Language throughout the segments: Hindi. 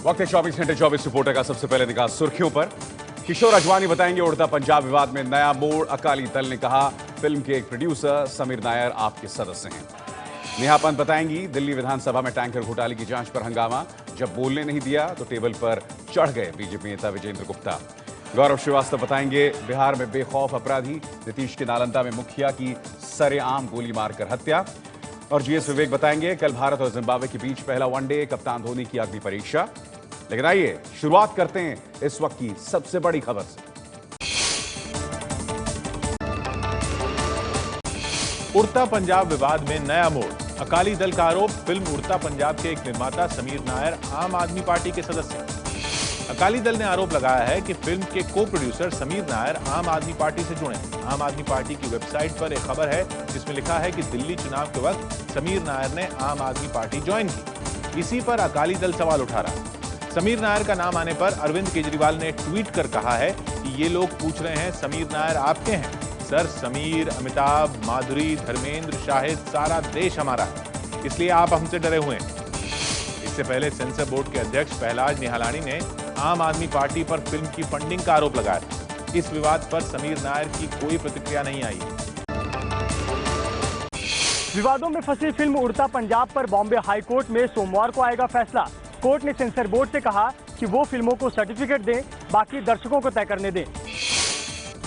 वक्त है 24 घंटे 24 रिपोर्टर का। सबसे पहले निगाह सुर्खियों पर। किशोर अजवानी बताएंगे उड़ता पंजाब विवाद में नया मोड़। अकाली दल ने कहा फिल्म के एक प्रोड्यूसर समीर नायर आपके सदस्य हैं। नेहा पंत बताएंगी दिल्ली विधानसभा में टैंकर घोटाले की जांच पर हंगामा। जब बोलने नहीं दिया तो टेबल पर चढ़ गए बीजेपी नेता विजेंद्र गुप्ता। गौरव श्रीवास्तव बताएंगे बिहार में बेखौफ अपराधी। नीतीश के नालंदा में मुखिया की सरेआम गोली मारकर हत्या। और जीएस विवेक बताएंगे कल भारत और जिम्बाब्वे के बीच पहला वनडे, कप्तान धोनी की अग्नि परीक्षा। लेकिन आइए शुरुआत करते हैं इस वक्त की सबसे बड़ी खबर से। उड़ता पंजाब विवाद में नया मोड़। अकाली दल का आरोप फिल्म उड़ता पंजाब के एक निर्माता समीर नायर आम आदमी पार्टी के सदस्य हैं। अकाली दल ने आरोप लगाया है कि फिल्म के को प्रोड्यूसर समीर नायर आम आदमी पार्टी से जुड़े हैं। आम आदमी पार्टी की वेबसाइट पर एक खबर है जिसमें लिखा है कि दिल्ली चुनाव के वक्त समीर नायर ने आम आदमी पार्टी ज्वाइन की। इसी पर अकाली दल सवाल उठा रहा है। समीर नायर का नाम आने पर अरविंद केजरीवाल ने ट्वीट कर कहा है कि ये लोग पूछ रहे हैं समीर नायर आपके हैं। सर, समीर, अमिताभ, माधुरी, धर्मेंद्र, शाहिद, सारा देश हमारा है, इसलिए आप हमसे डरे हुए हैं। इससे पहले सेंसर बोर्ड के अध्यक्ष पहलाज निहलानी ने आम आदमी पार्टी पर फिल्म की फंडिंग का आरोप लगाया था। इस विवाद पर समीर नायर की कोई प्रतिक्रिया नहीं आई। विवादों में फंसी फिल्म उड़ता पंजाब पर बॉम्बे हाई कोर्ट में सोमवार को आएगा फैसला। कोर्ट ने सेंसर बोर्ड से कहा कि वो फिल्मों को सर्टिफिकेट दें, बाकी दर्शकों को तय करने दें।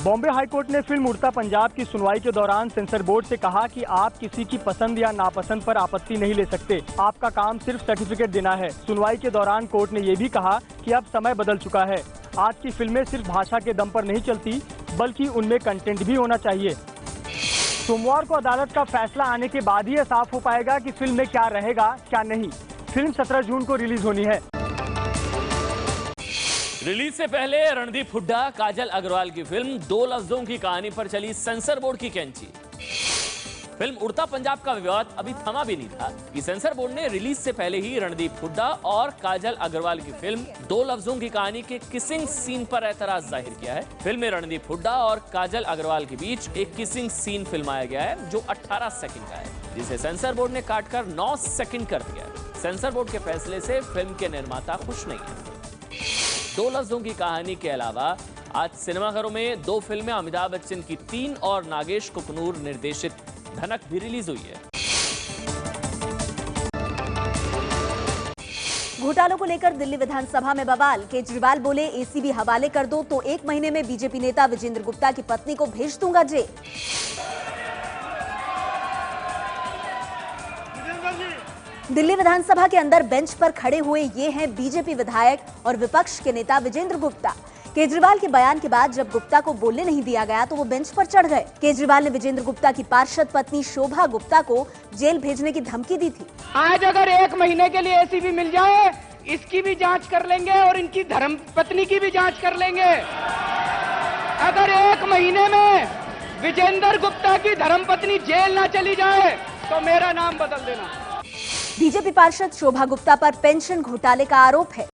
बॉम्बे हाई कोर्ट ने फिल्म उड़ता पंजाब की सुनवाई के दौरान सेंसर बोर्ड से कहा कि आप किसी की पसंद या नापसंद पर आपत्ति नहीं ले सकते, आपका काम सिर्फ सर्टिफिकेट देना है। सुनवाई के दौरान कोर्ट ने ये भी कहा कि अब समय बदल चुका है। आज की फिल्में सिर्फ भाषा के दम पर नहीं चलती, बल्कि उनमें कंटेंट भी होना चाहिए। सोमवार को अदालत का फैसला आने के बाद ही यह साफ हो पाएगा कि फिल्म में क्या रहेगा क्या नहीं। फिल्म 17 जून को रिलीज होनी है। रिलीज से पहले रणदीप हुड्डा, काजल अग्रवाल की फिल्म दो लफ्जों की कहानी पर चली सेंसर बोर्ड की कैंची। फिल्म उड़ता पंजाब का विवाद अभी थमा भी नहीं था कि सेंसर बोर्ड ने रिलीज से पहले ही रणदीप हुड्डा और काजल अग्रवाल की फिल्म दो लफ्जों की कहानी के किसिंग सीन पर एतराज जाहिर किया है। फिल्म में रणदीप हुड्डा और काजल अग्रवाल के बीच एक किसिंग सीन फिल्माया गया है जो 18 सेकंड का है, जिसे सेंसर बोर्ड ने काटकर 9 सेकंड कर दिया है। सेंसर बोर्ड के फैसले से फिल्म के निर्माता खुश नहीं है। दो लफ्जों की कहानी के अलावा आज सिनेमाघरों में दो फिल्में अमिताभ बच्चन की 3 और नागेश कुकनूर निर्देशित धनक भी रिलीज हुई है। घोटालों को लेकर दिल्ली विधानसभा में बवाल। केजरीवाल बोले एसीबी हवाले कर दो तो 1 महीने में बीजेपी नेता विजेंद्र गुप्ता की पत्नी को भेज दूंगा जेल। दिल्ली विधानसभा के अंदर बेंच पर खड़े हुए ये हैं बीजेपी विधायक और विपक्ष के नेता विजेंद्र गुप्ता। केजरीवाल के बयान के बाद जब गुप्ता को बोलने नहीं दिया गया तो वो बेंच पर चढ़ गए। केजरीवाल ने विजेंद्र गुप्ता की पार्षद पत्नी शोभा गुप्ता को जेल भेजने की धमकी दी थी। आज अगर 1 महीने के लिए एसीबी मिल जाए, इसकी भी जांच कर लेंगे और इनकी धर्मपत्नी की भी जांच कर लेंगे। अगर 1 महीने में विजेंद्र गुप्ता की धर्मपत्नी जेल ना चली जाए तो मेरा नाम बदल देना। बीजेपी पार्षद शोभा गुप्ता पर पेंशन घोटाले का आरोप है।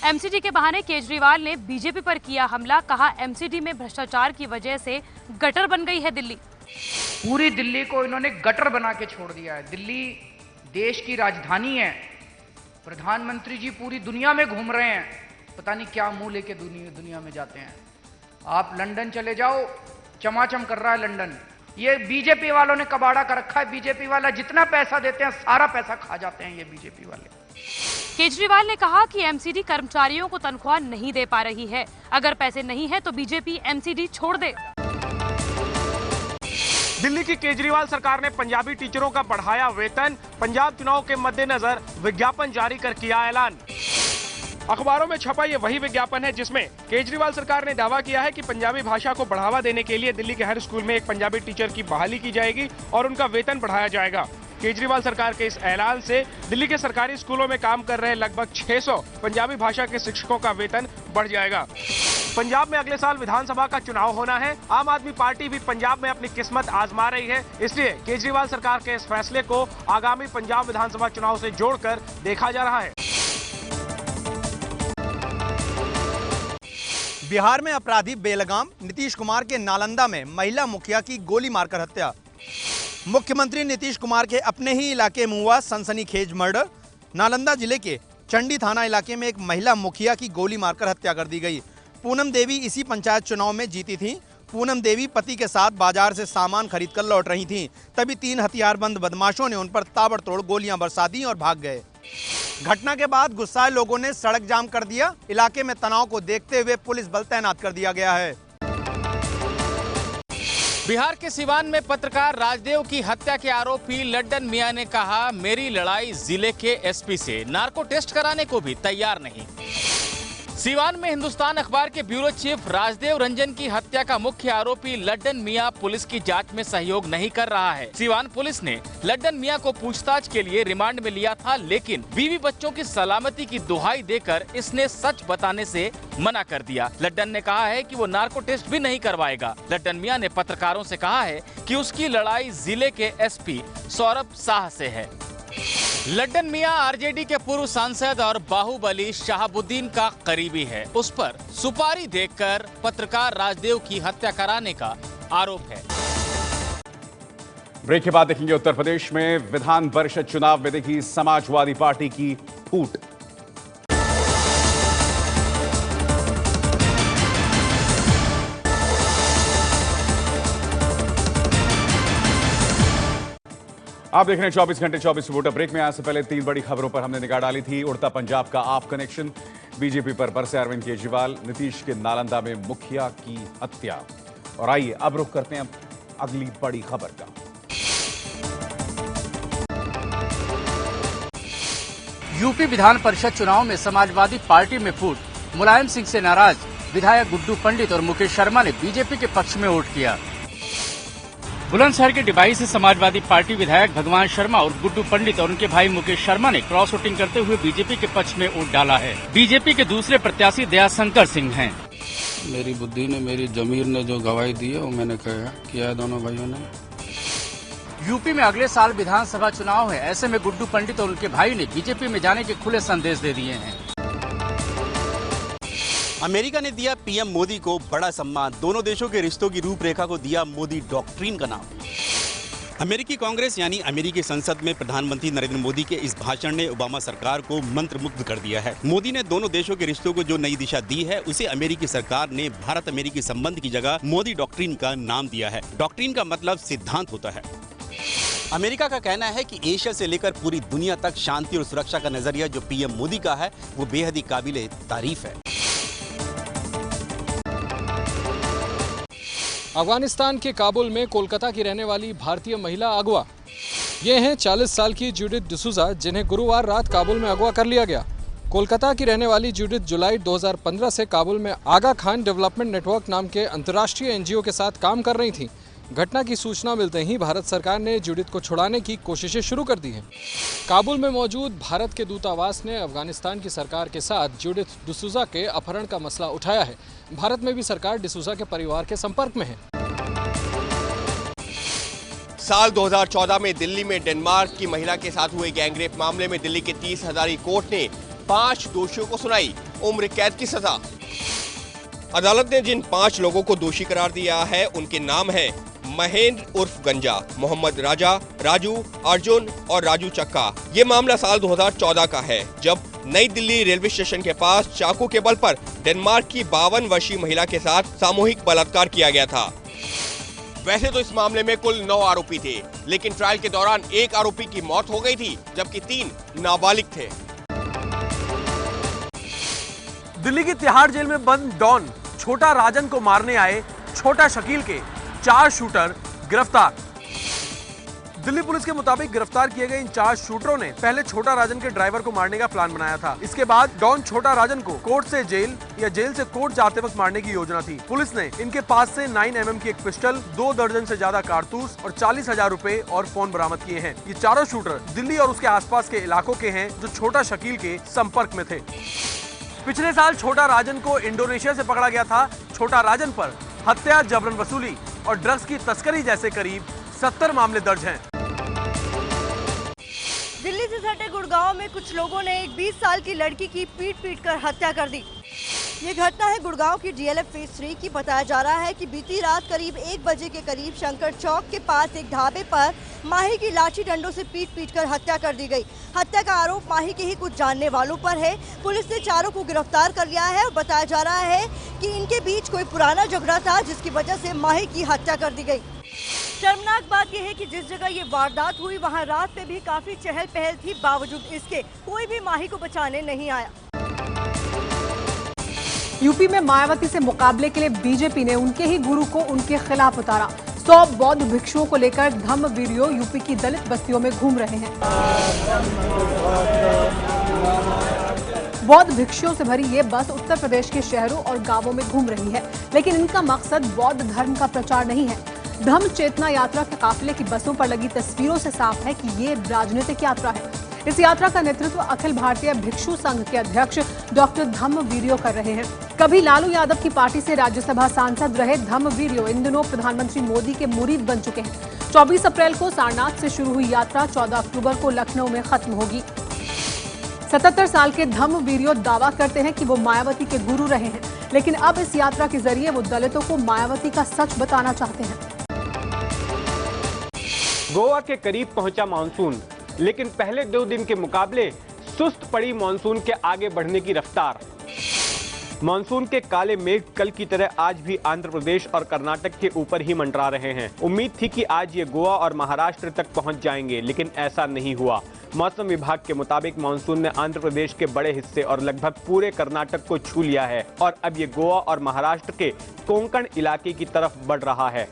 एमसीडी के बहाने केजरीवाल ने बीजेपी पर किया हमला। कहा एमसीडी में भ्रष्टाचार की वजह से गटर बन गई है दिल्ली। पूरी दिल्ली को इन्होंने गटर बना के छोड़ दिया है। दिल्ली देश की राजधानी है। प्रधानमंत्री जी पूरी दुनिया में घूम रहे हैं, पता नहीं क्या मुंह लेके दुनिया में जाते हैं। आप लंदन चले जाओ, चमाचम कर रहा है लंदन। ये बीजेपी वालों ने कबाड़ा कर रखा है। बीजेपी वाला जितना पैसा देते हैं सारा पैसा खा जाते हैं ये बीजेपी वाले। केजरीवाल ने कहा कि एमसीडी कर्मचारियों को तनख्वाह नहीं दे पा रही है। अगर पैसे नहीं है तो बीजेपी एमसीडी छोड़ दे। दिल्ली की केजरीवाल सरकार ने पंजाबी टीचरों का बढ़ाया वेतन। पंजाब चुनाव के मद्देनजर विज्ञापन जारी कर किया ऐलान। अखबारों में छपा ये वही विज्ञापन है जिसमें केजरीवाल सरकार ने दावा किया है कि पंजाबी भाषा को बढ़ावा देने के लिए दिल्ली के हर स्कूल में एक पंजाबी टीचर की बहाली की जाएगी और उनका वेतन बढ़ाया जाएगा। केजरीवाल सरकार के इस ऐलान से दिल्ली के सरकारी स्कूलों में काम कर रहे लगभग 600 पंजाबी भाषा के शिक्षकों का वेतन बढ़ जाएगा। पंजाब में अगले साल विधानसभा का चुनाव होना है। आम आदमी पार्टी भी पंजाब में अपनी किस्मत आजमा रही है, इसलिए केजरीवाल सरकार के इस फैसले को आगामी पंजाब विधानसभा चुनाव से जोड़कर देखा जा रहा है। बिहार में अपराधी बेलगाम। नीतीश कुमार के नालंदा में महिला मुखिया की गोली मारकर हत्या। मुख्यमंत्री नीतीश कुमार के अपने ही इलाके में हुआ सनसनीखेज मर्डर। नालंदा जिले के चंडी थाना इलाके में एक महिला मुखिया की गोली मारकर हत्या कर दी गई। पूनम देवी इसी पंचायत चुनाव में जीती थी। पूनम देवी पति के साथ बाजार से सामान खरीद कर लौट रही थीं। तभी 3 हथियारबंद बदमाशों ने उन पर ताबड़तोड़ गोलियां बरसा दी और भाग गए। घटना के बाद गुस्साए लोगों ने सड़क जाम कर दिया। इलाके में तनाव को देखते हुए पुलिस बल तैनात कर दिया गया है। बिहार के सिवान में पत्रकार राजदेव की हत्या के आरोपी लड्डन मियां ने कहा, मेरी लड़ाई जिले के एसपी से, नार्को टेस्ट कराने को भी तैयार नहीं। सिवान में हिंदुस्तान अखबार के ब्यूरो चीफ राजदेव रंजन की हत्या का मुख्य आरोपी लड्डन मियां पुलिस की जांच में सहयोग नहीं कर रहा है। सिवान पुलिस ने लड्डन मियां को पूछताछ के लिए रिमांड में लिया था, लेकिन बीवी बच्चों की सलामती की दुहाई देकर इसने सच बताने से मना कर दिया। लड्डन ने कहा है कि वो नार्को टेस्ट भी नहीं करवाएगा। लड्डन मियां ने पत्रकारों से कहा है कि उसकी लड़ाई जिले के एसपी सौरभ शाह से है। लड्डन मियां आरजेडी के पूर्व सांसद और बाहुबली शहाबुद्दीन का करीबी है। उस पर सुपारी देकर पत्रकार राजदेव की हत्या कराने का आरोप है। ब्रेक के बाद देखेंगे उत्तर प्रदेश में विधान परिषद चुनाव में देखी समाजवादी पार्टी की फूट। आप देख रहे हैं 24 घंटे 24 वोटर। ब्रेक में आज से पहले 3 बड़ी खबरों पर हमने निगाह डाली थी। उड़ता पंजाब का आप कनेक्शन, बीजेपी पर बरसे अरविंद केजरीवाल, नीतीश के नालंदा में मुखिया की हत्या। और आइए अब रुख करते हैं अगली बड़ी खबर का। यूपी विधान परिषद चुनाव में समाजवादी पार्टी में फूट। मुलायम सिंह से नाराज विधायक गुड्डू पंडित और मुकेश शर्मा ने बीजेपी के पक्ष में वोट किया। बुलंदशहर के डिबाई से समाजवादी पार्टी विधायक भगवान शर्मा और गुड्डू पंडित और उनके भाई मुकेश शर्मा ने क्रॉस वोटिंग करते हुए बीजेपी के पक्ष में वोट डाला है। बीजेपी के दूसरे प्रत्याशी दयाशंकर सिंह हैं। मेरी बुद्धि ने, मेरी जमीर ने जो गवाही दी है वो मैंने किया है दोनों भाइयों ने। यूपी में अगले साल विधानसभा चुनाव है, ऐसे में गुड्डू पंडित और उनके भाई ने बीजेपी में जाने के खुले संदेश दे दिए हैं। अमेरिका ने दिया पीएम मोदी को बड़ा सम्मान। दोनों देशों के रिश्तों की रूपरेखा को दिया मोदी डॉक्ट्रिन का नाम। अमेरिकी कांग्रेस यानी अमेरिकी संसद में प्रधानमंत्री नरेंद्र मोदी के इस भाषण ने ओबामा सरकार को मंत्रमुग्ध कर दिया है। मोदी ने दोनों देशों के रिश्तों को जो नई दिशा दी है, उसे अमेरिकी सरकार ने भारत अमेरिकी संबंध की जगह मोदी डॉक्ट्रिन का नाम दिया है। डॉक्ट्रिन का मतलब सिद्धांत होता है। अमेरिका का कहना है कि एशिया से लेकर पूरी दुनिया तक शांति और सुरक्षा का नजरिया जो पीएम मोदी का है, वो बेहद ही काबिले तारीफ है। अफगानिस्तान के काबुल में कोलकाता की रहने वाली भारतीय महिला अगवा। ये हैं 40 साल की जूडिथ डिसूजा, जिन्हें गुरुवार रात काबुल में अगवा कर लिया गया। कोलकाता की रहने वाली जूडिथ जुलाई 2015 से काबुल में आगा खान डेवलपमेंट नेटवर्क नाम के अंतर्राष्ट्रीय एनजीओ के साथ काम कर रही थीं। घटना की सूचना मिलते ही भारत सरकार ने जूडिथ को छुड़ाने की कोशिशें शुरू कर दी हैं। काबुल में मौजूद भारत के दूतावास ने अफगानिस्तान की सरकार के साथ जूडिथ डिसूजा के अपहरण का मसला उठाया है। भारत में भी सरकार डिसूजा के परिवार के संपर्क में है। साल 2014 में दिल्ली में डेनमार्क की महिला के साथ हुए गैंगरेप मामले में दिल्ली के 30 हजारी कोर्ट ने 5 दोषियों को सुनाई उम्र कैद की सजा। अदालत ने जिन 5 लोगों को दोषी करार दिया है, उनके नाम हैं महेंद्र उर्फ गंजा, मोहम्मद राजा, राजू, अर्जुन और राजू चक्का। ये मामला साल 2014 का है, जब नई दिल्ली रेलवे स्टेशन के पास चाकू के बल पर डेनमार्क की 52 वर्षीय महिला के साथ सामूहिक बलात्कार किया गया था। वैसे तो इस मामले में कुल 9 आरोपी थे, लेकिन ट्रायल के दौरान एक आरोपी की मौत हो गई थी, जबकि 3 नाबालिग थे। दिल्ली की तिहाड़ जेल में बंद डॉन छोटा राजन को मारने आए छोटा शकील के 4 शूटर गिरफ्तार। दिल्ली पुलिस के मुताबिक गिरफ्तार किए गए इन 4 शूटरों ने पहले छोटा राजन के ड्राइवर को मारने का प्लान बनाया था। इसके बाद डॉन छोटा राजन को कोर्ट से जेल या जेल से कोर्ट जाते वक्त मारने की योजना थी। पुलिस ने इनके पास से 9mm की एक पिस्टल, 2 दर्जन से ज्यादा कारतूस और 40,000 रुपए और फोन बरामद किए हैं। ये चारों शूटर दिल्ली और उसके आसपास के इलाकों के हैं, जो छोटा शकील के संपर्क में थे। पिछले साल छोटा राजन को इंडोनेशिया से पकड़ा गया था। छोटा राजन पर हत्या, जबरन वसूली और ड्रग्स की तस्करी जैसे करीब 70 मामले दर्ज हैं। दिल्ली से सटे गुड़गांव में कुछ लोगों ने एक 20 साल की लड़की की पीट कर हत्या कर दी। ये घटना है गुड़गांव की DLF फेज 3 की। बताया जा रहा है कि बीती रात करीब 1 बजे के करीब शंकर चौक के पास एक ढाबे पर माही की लाठी डंडों से पीट कर हत्या कर दी गई। हत्या का आरोप माही के ही कुछ जानने वालों पर है। पुलिस ने चारों को गिरफ्तार कर लिया है और बताया जा रहा है कि इनके बीच कोई पुराना झगड़ा था जिसकी वजह से माही की हत्या कर दी गई। शर्मनाक बात यह है कि जिस जगह ये वारदात हुई वहां रात में भी काफी चहल पहल थी, बावजूद इसके कोई भी माही को बचाने नहीं आया। यूपी में मायावती से मुकाबले के लिए बीजेपी ने उनके ही गुरु को उनके खिलाफ उतारा। 100 बौद्ध भिक्षुओं को लेकर धम्म वीडियो यूपी की दलित बस्तियों में घूम रहे हैं। बौद्ध भिक्षुओं से भरी ये बस उत्तर प्रदेश के शहरों और गांवों में घूम रही है, लेकिन इनका मकसद बौद्ध धर्म का प्रचार नहीं है। धम्म चेतना यात्रा के काफिले की बसों पर लगी तस्वीरों से साफ है कि ये राजनीतिक यात्रा है। इस यात्रा का नेतृत्व अखिल भारतीय भिक्षु संघ के अध्यक्ष डॉक्टर धम्म वीरियो कर रहे हैं। कभी लालू यादव की पार्टी से राज्यसभा सांसद रहे धम्म वीरियो इन दिनों प्रधानमंत्री मोदी के मुरीद बन चुके हैं। 24 अप्रैल को सारनाथ से शुरू हुई यात्रा 14 अक्टूबर को लखनऊ में खत्म होगी। 77 साल के धम्म वीरियो दावा करते हैं कि वो मायावती के गुरु रहे हैं, लेकिन अब इस यात्रा के जरिए वो दलितों को मायावती का सच बताना चाहते हैं। गोवा के करीब पहुंचा मानसून, लेकिन पहले 2 दिन के मुकाबले सुस्त पड़ी मानसून के आगे बढ़ने की रफ्तार। मानसून के काले मेघ कल की तरह आज भी आंध्र प्रदेश और कर्नाटक के ऊपर ही मंडरा रहे हैं। उम्मीद थी कि आज ये गोवा और महाराष्ट्र तक पहुंच जाएंगे, लेकिन ऐसा नहीं हुआ। मौसम विभाग के मुताबिक मानसून ने आंध्र प्रदेश के बड़े हिस्से और लगभग पूरे कर्नाटक को छू लिया है और अब ये गोवा और महाराष्ट्र के कोंकण इलाके की तरफ बढ़ रहा है।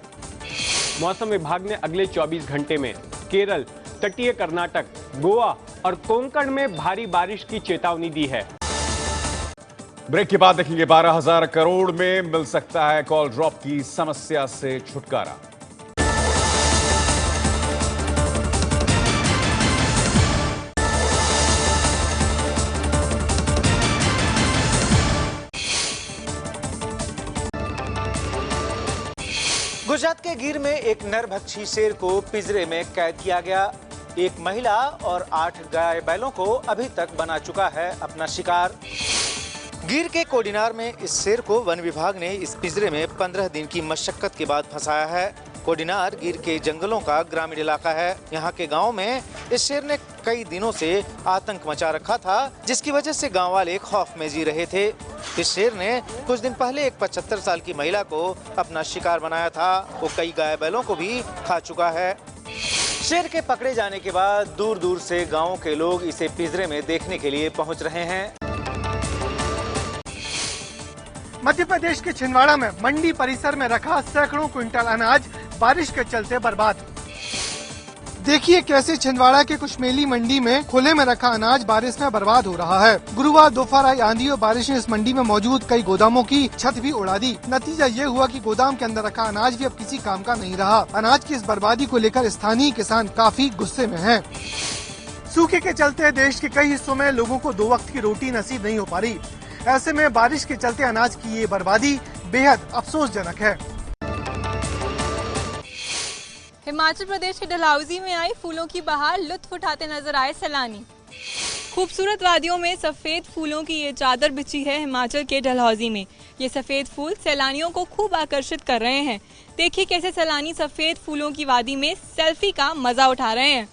मौसम विभाग ने अगले 24 घंटे में केरल, तटीय कर्नाटक, गोवा और कोंकण में भारी बारिश की चेतावनी दी है। ब्रेक के बाद देखेंगे 12,000 करोड़ में मिल सकता है कॉल ड्रॉप की समस्या से छुटकारा। गुजरात के गिर में एक नरभक्षी शेर को पिंजरे में कैद किया गया। एक महिला और 8 गाय बैलों को अभी तक बना चुका है अपना शिकार। गिर के कोडिनार में इस शेर को वन विभाग ने इस पिंजरे में 15 दिन की मशक्कत के बाद फंसाया है। कोडिनार गिर के जंगलों का ग्रामीण इलाका है। यहाँ के गांव में इस शेर ने कई दिनों से आतंक मचा रखा था, जिसकी वजह से गांव वाले खौफ में जी रहे थे। इस शेर ने कुछ दिन पहले एक 75 साल की महिला को अपना शिकार बनाया था। वो कई गाय बैलों को भी खा चुका है। शेर के पकड़े जाने के बाद दूर दूर से गाँव के लोग इसे पिंजरे में देखने के लिए पहुँच रहे हैं। मध्य प्रदेश के छिंदवाड़ा में मंडी परिसर में रखा सैकड़ों क्विंटल अनाज बारिश के चलते बर्बाद। देखिए कैसे छिंदवाड़ा के कुशमेली मंडी में खुले में रखा अनाज बारिश में बर्बाद हो रहा है। गुरुवार दोपहर आई आंधी और बारिश ने इस मंडी में मौजूद कई गोदामों की छत भी उड़ा दी। नतीजा ये हुआ कि गोदाम के अंदर रखा अनाज भी अब किसी काम का नहीं रहा। अनाज की इस बर्बादी को लेकर स्थानीय किसान काफी गुस्से में हैं। सूखे के चलते देश के कई हिस्सों में लोगों को 2 वक्त की रोटी नसीब नहीं हो पा रही। ऐसे में बारिश के चलते अनाज की ये बर्बादी बेहद अफसोसजनक है। हिमाचल प्रदेश के डलहौजी में आई फूलों की बहार, लुत्फ उठाते नजर आए सैलानी। खूबसूरत वादियों में सफेद फूलों की ये चादर बिछी है हिमाचल के डलहौजी में। ये सफेद फूल सैलानियों को खूब आकर्षित कर रहे हैं। देखिए कैसे सैलानी सफेद फूलों की वादी में सेल्फी का मजा उठा रहे हैं।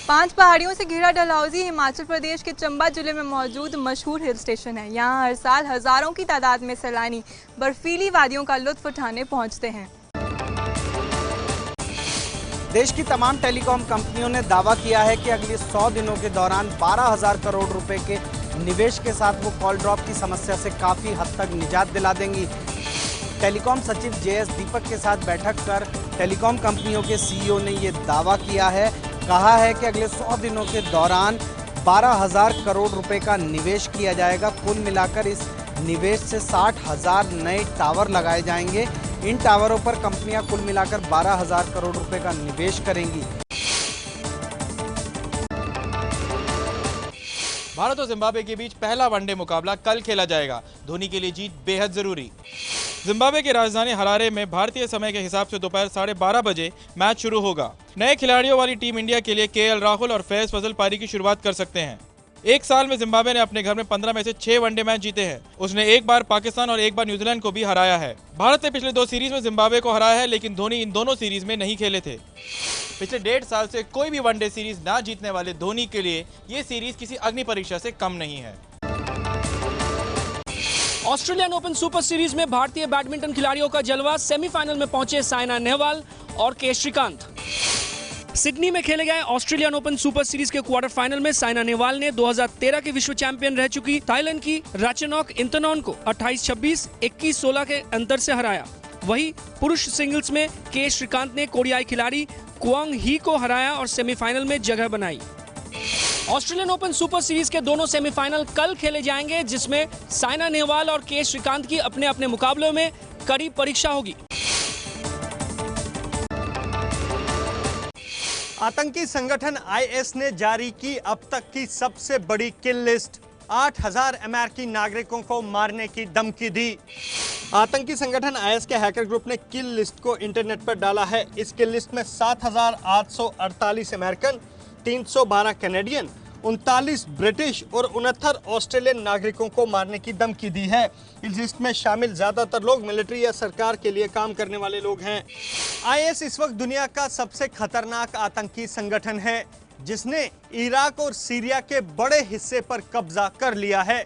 5 पहाड़ियों से घिरा डलहौजी हिमाचल प्रदेश के चंबा जिले में मौजूद मशहूर हिल स्टेशन है। यहाँ हर साल हजारों की तादाद में सैलानी बर्फीली वादियों का लुत्फ उठाने पहुँचते हैं। देश की तमाम टेलीकॉम कंपनियों ने दावा किया है कि अगले 100 दिनों के दौरान 12,000 करोड़ रुपए के निवेश के साथ वो कॉल ड्रॉप की समस्या से काफ़ी हद तक निजात दिला देंगी। टेलीकॉम सचिव JS दीपक के साथ बैठक कर टेलीकॉम कंपनियों के CEO ने ये दावा किया है। कहा है कि अगले 100 दिनों के दौरान 12,000 करोड़ रुपए का निवेश किया जाएगा। कुल मिलाकर इस निवेश से 60,000 नए टावर लगाए जाएंगे। इन टावरों पर कंपनियां कुल मिलाकर 12,000 करोड़ रुपए का निवेश करेंगी। भारत और जिम्बाब्वे के बीच पहला वनडे मुकाबला कल खेला जाएगा। धोनी के लिए जीत बेहद जरूरी। जिम्बाब्वे की राजधानी हरारे में भारतीय समय के हिसाब से दोपहर 12:30 बजे मैच शुरू होगा। नए खिलाड़ियों वाली टीम इंडिया के लिए KL राहुल और फैज फजल पारी की शुरुआत कर सकते हैं। एक साल में जिम्बाब्वे ने अपने घर में 15 में से 6 वनडे मैच जीते हैं। उसने एक बार पाकिस्तान और एक बार न्यूजीलैंड को भी हराया है। भारत ने पिछले 2 सीरीज में जिम्बाब्वे को हराया है, लेकिन धोनी इन दोनों सीरीज में नहीं खेले थे। पिछले 1.5 साल से कोई भी वनडे सीरीज ना जीतने वाले धोनी के लिए ये सीरीज किसी अग्नि परीक्षा से कम नहीं है। ऑस्ट्रेलियन ओपन सुपर सीरीज में भारतीय बैडमिंटन खिलाड़ियों का जलवा। सेमीफाइनल में पहुंचे साइना नेहवाल और के श्रीकांत। सिडनी में खेले गए ऑस्ट्रेलियन ओपन सुपर सीरीज के क्वार्टर फाइनल में साइना नेहवाल ने 2013 के विश्व चैंपियन रह चुकी थाईलैंड की राचेनॉक इंतनॉन को 28-26, 21-16 के अंतर से हराया। वहीं पुरुष सिंगल्स में के श्रीकांत ने कोरियाई खिलाड़ी क्वांग ही को हराया और सेमीफाइनल में जगह बनाई। ऑस्ट्रेलियन ओपन सुपर सीरीज के दोनों सेमीफाइनल कल खेले जाएंगे, जिसमें साइना नेहवाल और के श्रीकांत की अपने अपने मुकाबलों में कड़ी परीक्षा होगी। आतंकी संगठन आईएस ने जारी की अब तक की सबसे बड़ी किल लिस्ट। 8000 अमेरिकी नागरिकों को मारने की धमकी दी। आतंकी संगठन आईएस के हैकर ग्रुप ने किल लिस्ट को इंटरनेट पर डाला है। इस किल लिस्ट में 7848 अमेरिकन, 312 कैनेडियन, 39 ब्रिटिश और 69 ऑस्ट्रेलियन नागरिकों को मारने की धमकी दी है। इस लिस्ट में शामिल ज्यादातर लोग मिलिट्री या सरकार के लिए काम करने वाले लोग हैं। आईएस इस वक्त दुनिया का सबसे खतरनाक आतंकी संगठन है, जिसने इराक और सीरिया के बड़े हिस्से पर कब्जा कर लिया है।